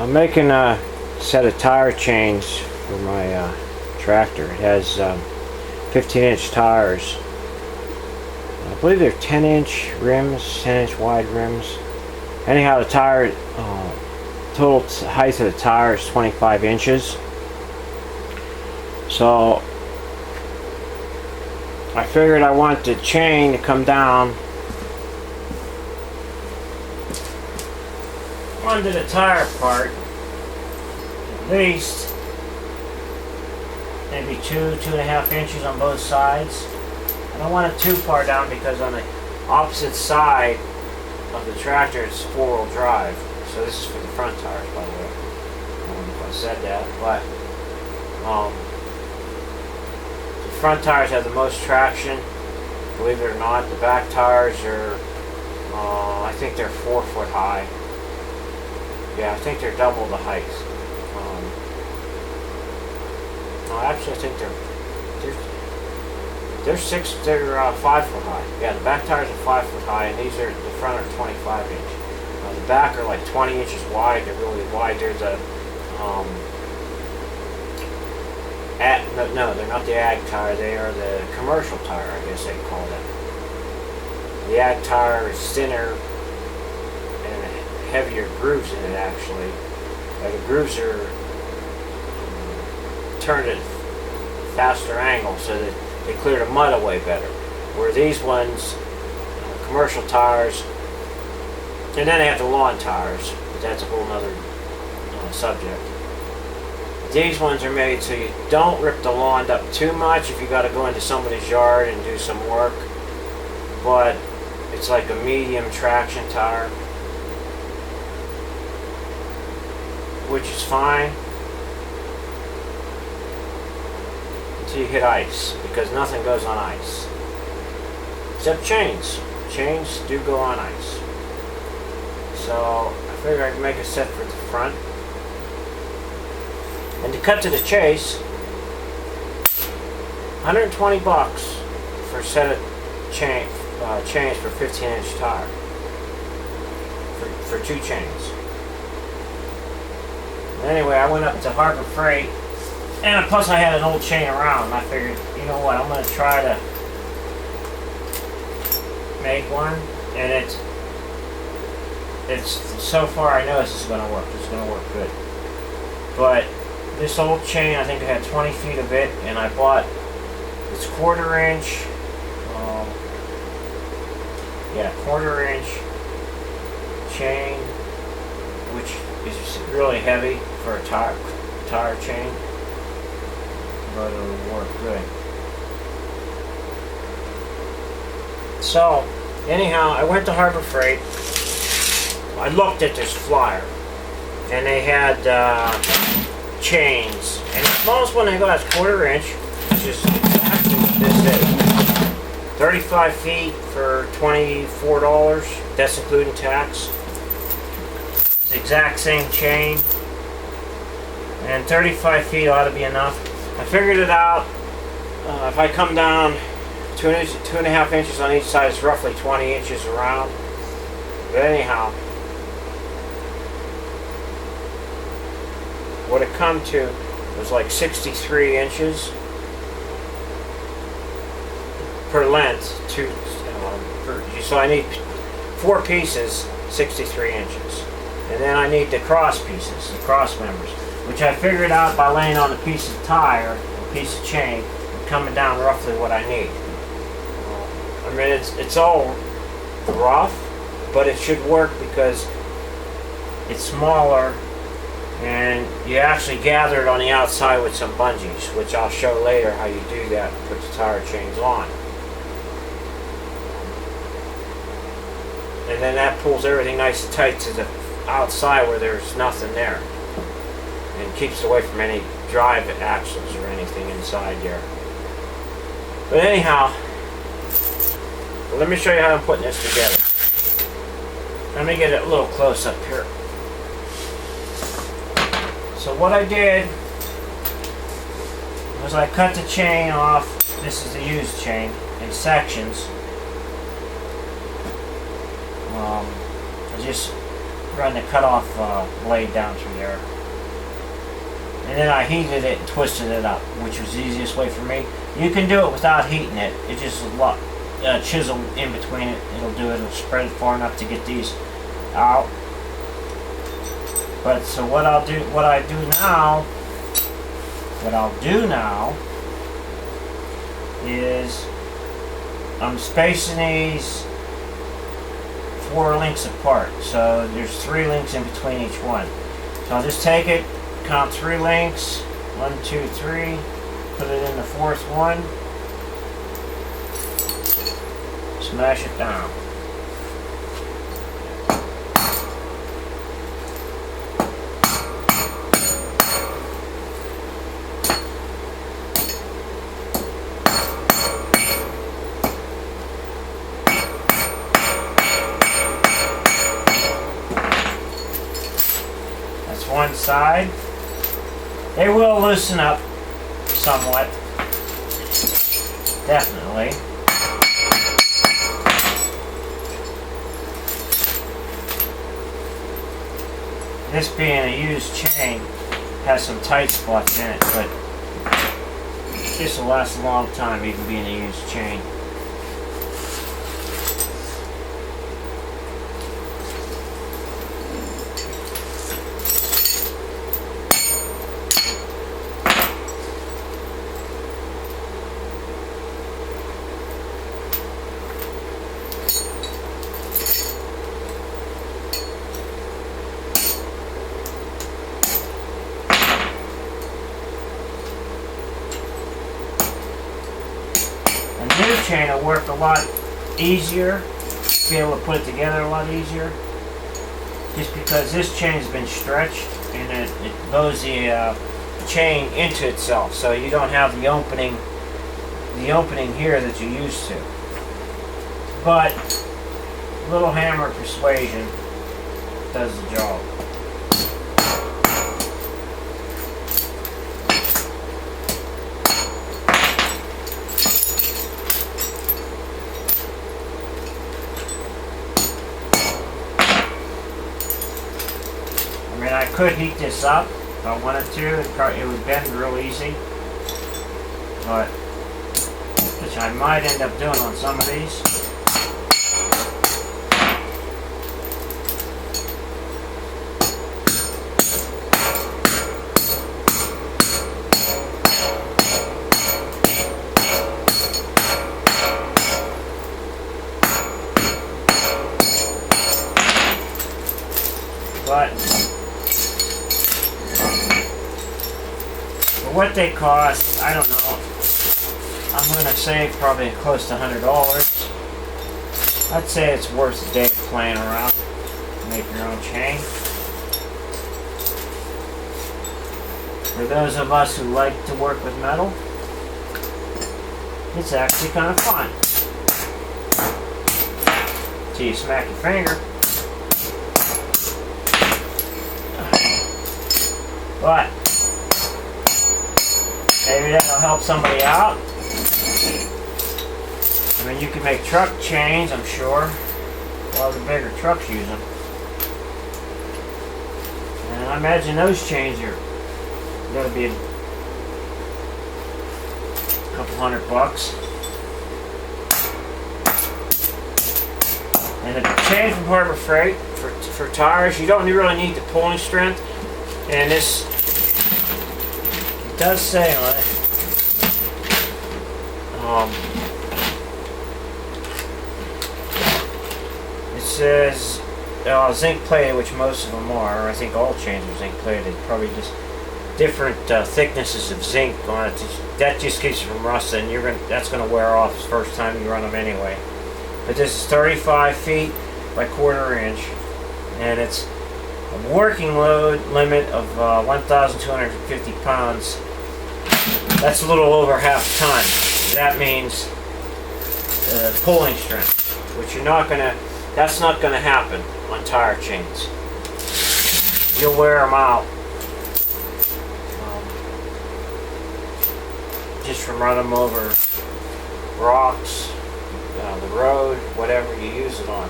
I'm making a set of tire chains for my tractor. It has 15-inch tires. I believe they're 10-inch rims, 10-inch wide rims. Anyhow, the tire total height of the tire is 25 inches. So I figured I want the chain to come down onto the tire part, at least maybe 2.5 inches on both sides. I don't want it too far down because on the opposite side of the tractor it's four-wheel drive. So this is for the front tires, by the way. I don't know if I said that, but the front tires have the most traction, believe it or not. The back tires are, I think they're 4 foot high. Yeah, I think they're double the height. No, actually, I think they're 5 foot high. Yeah, the back tires are 5 foot high, and these are the front are 25 inch. The back are like 20 inches wide. They're really wide. There's a no, they're not the ag tire. They are the commercial tire, I guess they call it. The ag tire is thinner and heavier grooves in it, actually. The grooves are turned at faster angle so that they clear the mud away better. Where these ones, commercial tires, and then they have the lawn tires, but that's a whole nother subject. These ones are made so you don't rip the lawn up too much if you got to go into somebody's yard and do some work, but it's like a medium traction tire, which is fine until you hit ice, because nothing goes on ice except chains. Chains do go on ice. So I figured I'd make a set for the front. And to cut to the chase, 120 bucks for a set of chains for 15-inch tire. For 2 chains. Anyway, I went up to Harbor Freight, and plus I had an old chain around, and I figured, you know what, I'm going to try to make one, and it's so far I know this is going to work. It's going to work good. But this old chain, I think it had 20 feet of it, and I bought this 1/4 inch, yeah, 1/4 inch chain, which is really heavy for a tire chain, but it'll work good. So, anyhow, I went to Harbor Freight. I looked at this flyer, and they had chains, and the smallest one they got is 1/4 inch, which is exactly what this is. 35 feet for $24. That's including tax. It's the exact same chain, and 35 feet ought to be enough. I figured it out. If I come down 2.5 inches on each side, it's roughly 20 inches around. But anyhow, what it come to was like 63 inches per length. So I need 4 pieces, 63 inches. And then I need the cross pieces, the cross members, which I figured out by laying on a piece of tire, a piece of chain, and coming down roughly what I need. I mean, it's all rough, but it should work because it's smaller, and you actually gather it on the outside with some bungees, which I'll show later how you do that and put the tire chains on. And then that pulls everything nice and tight to the outside where there's nothing there, and keeps away from any drive axles or anything inside there. But anyhow, let me show you how I'm putting this together. Let me get it a little close up here. So what I did was I cut the chain off. This is the used chain in sections. I just run the cutoff blade down through there. And then I heated it and twisted it up, which was the easiest way for me. You can do it without heating it. It just chisel in between it. It'll do it. It'll spread it far enough to get these out. But so what I'll do now is I'm spacing these 4 links apart. So there's 3 links in between each one. So I'll just take it, count 3 links, 1, 2, 3, put it in the 4th one, smash it down. One side. They will loosen up somewhat, definitely. This being a used chain has some tight spots in it, but this will last a long time even being a used chain. New chain will work a lot easier, be able to put it together a lot easier, just because this chain's been stretched and it bows the chain into itself, so you don't have the opening here that you used to. But a little hammer persuasion does the job. I mean, I could heat this up if I wanted to. It would bend real easy, but which I might end up doing on some of these. But for what they cost, I don't know. I'm going to save probably close to $100. I'd say it's worth a day of playing around. Make your own chain. For those of us who like to work with metal, it's actually kind of fun. Till you smack your finger. But maybe that'll help somebody out. I mean, you can make truck chains, I'm sure. A lot of the bigger trucks use them. And I imagine those chains are going to be a couple $100. And the chain from Harbor Freight for tires, you don't really need the pulling strength. And this does say on it, it says zinc plated, which most of them are. I think all chains are zinc plated. Probably just different thicknesses of zinc on it. That just keeps you from rusting. That's going to wear off the first time you run them anyway. But this is 35 feet by 1/4 inch, and it's a working load limit of 1,250 pounds. That's a little over half a ton. That means pulling strength, which that's not gonna happen on tire chains. You'll wear them out just from running them over rocks, the road, whatever you use it on.